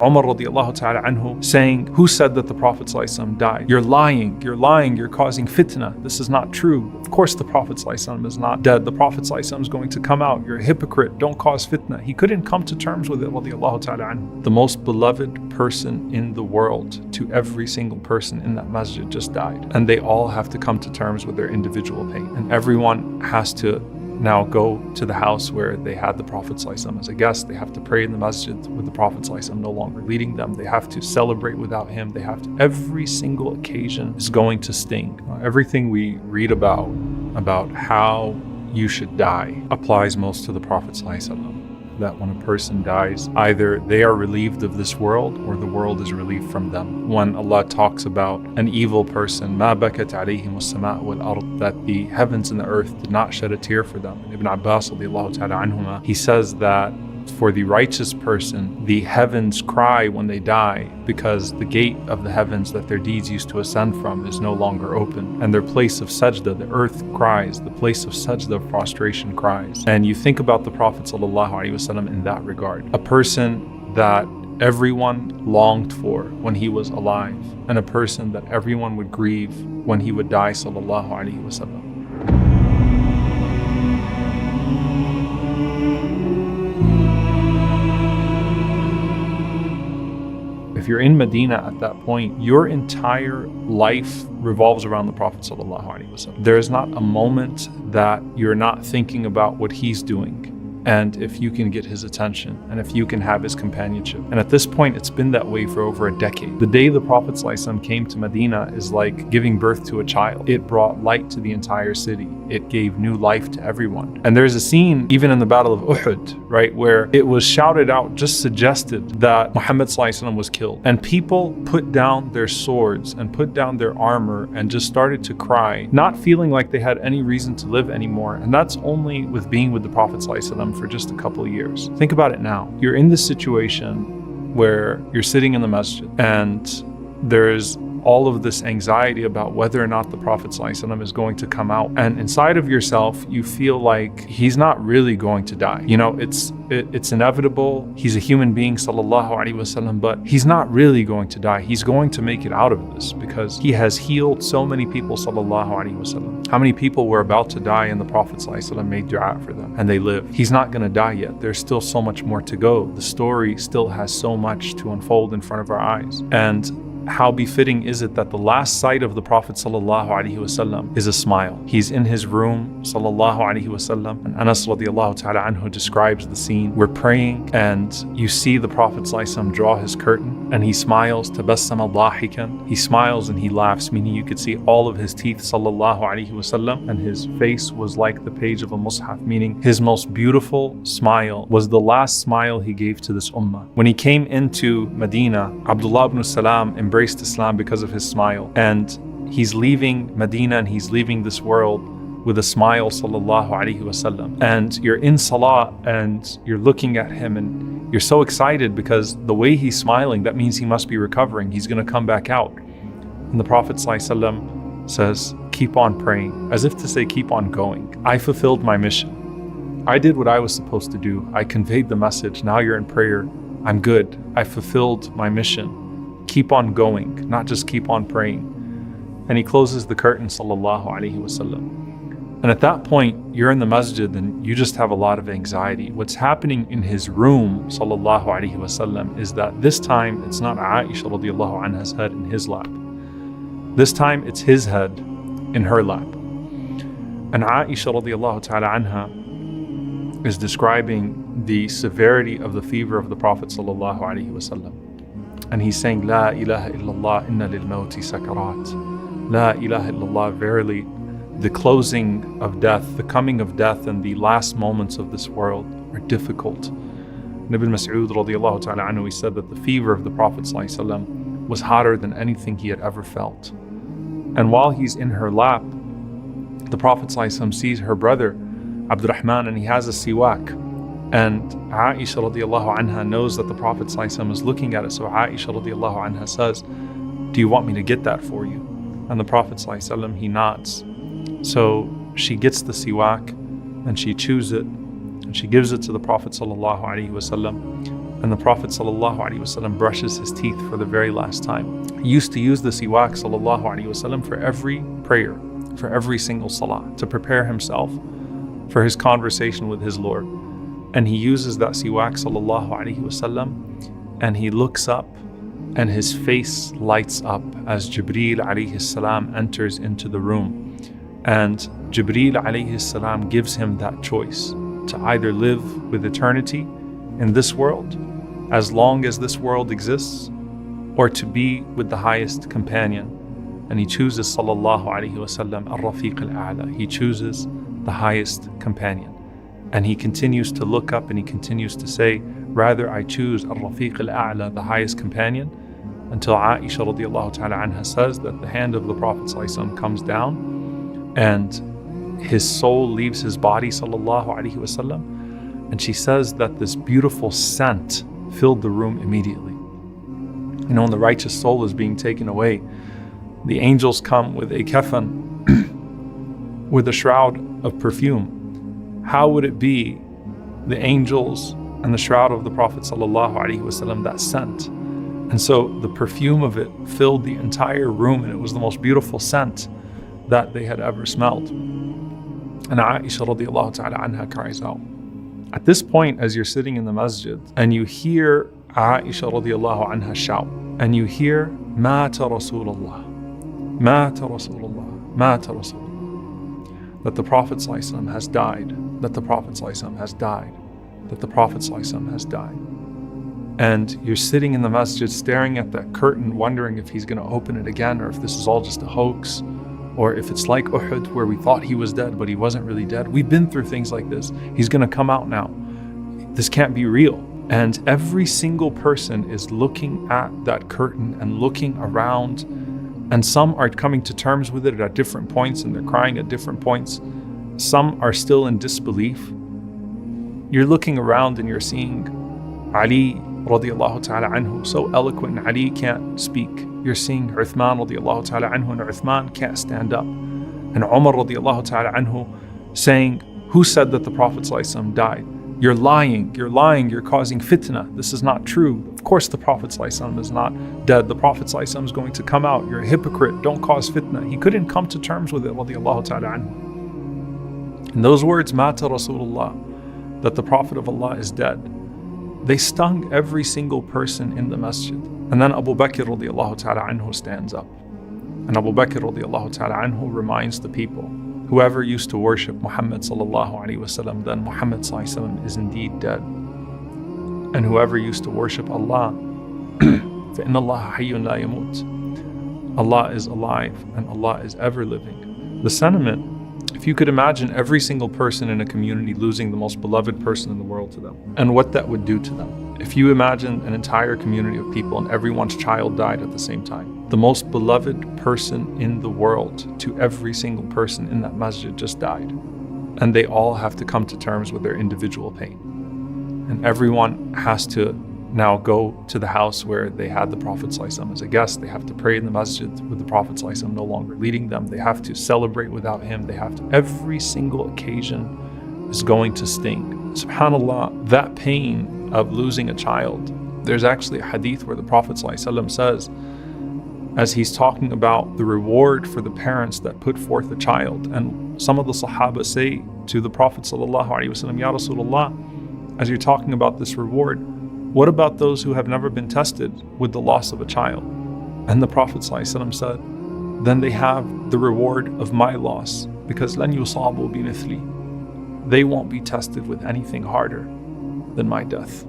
Umar radiallahu ta'ala anhu saying, who said that the Prophet ﷺ died? You're lying, you're causing fitna. This is not true. Of course the Prophet ﷺ is not dead. The Prophet ﷺ is going to come out. You're a hypocrite, don't cause fitna. He couldn't come to terms with it radiallahu ta'ala anhu. The most beloved person in the world to every single person in that masjid just died. And they all have to come to terms with their individual pain. And everyone has to now go to the house where they had the Prophet ﷺ as a guest. They have to pray in the masjid with the Prophet ﷺ no longer leading them. They have to celebrate without him. They have to, every single occasion is going to sting. Everything we read about how you should die applies most to the Prophet ﷺ. That when a person dies, either they are relieved of this world or the world is relieved from them. When Allah talks about an evil person, مَا بَكَتْ عَلَيْهِمُ السَّمَاءُ وَالْأَرْضُ, that the heavens and the earth did not shed a tear for them. Ibn Abbas radiallahu ta'ala anhuma, he says that for the righteous person, the heavens cry when they die because the gate of the heavens that their deeds used to ascend from is no longer open. And their place of sajda, the earth cries, the place of sajda, of prostration cries. And you think about the Prophet ﷺ in that regard. A person that everyone longed for when he was alive, and a person that everyone would grieve when he would die sallallahu alaihi wasallam. If you're in Medina at that point, your entire life revolves around the Prophet ﷺ. There is not a moment that you're not thinking about what he's doing, and if you can get his attention, and if you can have his companionship. And at this point, it's been that way for over a decade. The day the Prophet ﷺ came to Medina is like giving birth to a child. It brought light to the entire city. It gave new life to everyone. And there's a scene, even in the Battle of Uhud, right, where it was shouted out, just suggested that Muhammad ﷺ was killed. And people put down their swords and put down their armor and just started to cry, not feeling like they had any reason to live anymore. And that's only with being with the Prophet ﷺ for just a couple of years. Think about it now. You're in this situation where you're sitting in the masjid and there's all of this anxiety about whether or not the Prophet ﷺ is going to come out. And inside of yourself, you feel like he's not really going to die. You know, it's inevitable. He's a human being, sallallahu alaihi wasallam, but he's not really going to die. He's going to make it out of this because he has healed so many people, sallallahu alaihi wasallam. How many people were about to die and the Prophet ﷺ made dua for them and they lived? He's not going to die yet. There's still so much more to go. The story still has so much to unfold in front of our eyes. And how befitting is it that the last sight of the Prophet ﷺ is a smile. He's in his room, sallallahu alaihi wasallam, and Anas radiallahu ta'ala anhu describes the scene. We're praying and you see the Prophet ﷺ draw his curtain and he smiles, tabassama dahikan. He smiles and he laughs, meaning you could see all of his teeth, sallallahu alaihi wasallam, and his face was like the page of a mushaf, meaning his most beautiful smile was the last smile he gave to this ummah. When he came into Medina, Abdullah ibn Salam embraced Islam because of his smile, and he's leaving Medina and he's leaving this world with a smile, sallallahu alaihi wasallam. And you're in salah and you're looking at him and you're so excited because the way he's smiling, that means he must be recovering. He's going to come back out. And the Prophet ﷺ says, keep on praying, as if to say, keep on going. I fulfilled my mission. I did what I was supposed to do. I conveyed the message. Now you're in prayer. I'm good. I fulfilled my mission. Keep on going, not just keep on praying. And he closes the curtain, sallallahu alaihi wasallam. And at that point, you're in the masjid and you just have a lot of anxiety. What's happening in his room, sallallahu alaihi wasallam, is that this time it's not Aisha radiallahu anha's head in his lap. This time it's his head in her lap. And Aisha radiallahu ta'ala anha is describing the severity of the fever of the Prophet sallallahu alaihi wasallam. And he's saying, La ilaha illallah, inna lil mawti sakarat. La ilaha illallah, verily, the closing of death, the coming of death, and the last moments of this world are difficult. Ibn Mas'ud radiallahu ta'ala anhu, he said that the fever of the Prophet ﷺ was hotter than anything he had ever felt. And while he's in her lap, the Prophet ﷺ sees her brother, Abdurrahman, and he has a siwak. And Aisha radiallahu anha knows that the Prophet ﷺ is looking at it. So Aisha radiallahu anha says, do you want me to get that for you? And the Prophet ﷺ, he nods. So she gets the siwak and she chews it and she gives it to the Prophet ﷺ. and the Prophet ﷺ brushes his teeth for the very last time. He used to use the siwak ﷺ for every prayer, for every single salah, to prepare himself for his conversation with his Lord. And he uses that siwak ﷺ, and he looks up and his face lights up as Jibreel alayhi salam enters into the room. And Jibreel alayhi salam gives him that choice to either live with eternity in this world, as long as this world exists, or to be with the highest companion. And he chooses sallallahu alayhi wasallam al-Rafiq al-A'la. He chooses the highest companion. And he continues to look up and he continues to say, rather I choose al-Rafiq al-A'la, the highest companion, until Aisha radiallahu ta'ala anha says that the hand of the Prophet ﷺ comes down and his soul leaves his body sallallahu alayhi wasallam. And she says that this beautiful scent filled the room immediately. You know, when the righteous soul is being taken away, the angels come with a kafan, with a shroud of perfume. How would it be the angels and the shroud of the Prophet ﷺ, that scent? And so the perfume of it filled the entire room, and it was the most beautiful scent that they had ever smelled. And Aisha radiallahu ta'ala anha cries out. At this point, as you're sitting in the masjid and you hear Aisha radiallahu anha shout, and you hear Mata Rasulullah, Mata Rasulullah, Mata Rasulullah, that the Prophet ﷺ has died, that the Prophet ﷺ has died, that the Prophet ﷺ has died. And you're sitting in the masjid staring at that curtain, wondering if he's going to open it again, or if this is all just a hoax, or if it's like Uhud where we thought he was dead but he wasn't really dead. We've been through things like this. He's going to come out now. This can't be real. And every single person is looking at that curtain and looking around, and some are coming to terms with it at different points and they're crying at different points. Some are still in disbelief. You're looking around and you're seeing Ali radiallahu ta'ala anhu, so eloquent, and Ali can't speak. You're seeing Uthman radiallahu ta'ala anhu, and Uthman can't stand up. And Umar radiallahu ta'ala anhu saying, who said that the Prophet ﷺ died? You're lying, you're causing fitna. This is not true. Of course the Prophet ﷺ is not dead. The Prophet ﷺ is going to come out. You're a hypocrite, don't cause fitna. He couldn't come to terms with it, radiallahu ta'ala anhu. And those words, Mata Rasulullah, that the Prophet of Allah is dead, they stung every single person in the masjid. And then Abu Bakr radiallahu ta'ala anhu stands up. And Abu Bakr radiallahu ta'ala anhu reminds the people, whoever used to worship Muhammad sallallahu alaihi wasallam, then Muhammad sallallahu alaihi wasallam is indeed dead. And whoever used to worship Allah, فَإِنَّ اللَّهَ حَيٌّ لَا يَمُوتُ, Allah is alive and Allah is ever living. The sentiment, if you could imagine every single person in a community losing the most beloved person in the world to them, and what that would do to them. If you imagine an entire community of people and everyone's child died at the same time, the most beloved person in the world to every single person in that masjid just died. And they all have to come to terms with their individual pain. And everyone has to now go to the house where they had the Prophet ﷺ as a guest. They have to pray in the masjid with the Prophet ﷺ no longer leading them. They have to celebrate without him. They have to, every single occasion is going to sting. SubhanAllah, that pain of losing a child. There's actually a hadith where the Prophet ﷺ says, as he's talking about the reward for the parents that put forth a child, and some of the Sahaba say to the Prophet ﷺ, Ya Rasulullah, as you're talking about this reward, what about those who have never been tested with the loss of a child? And the Prophet ﷺ said, then they have the reward of my loss, because لَنْ يُصَابُوا بِمِثْلِي, they won't be tested with anything harder than my death.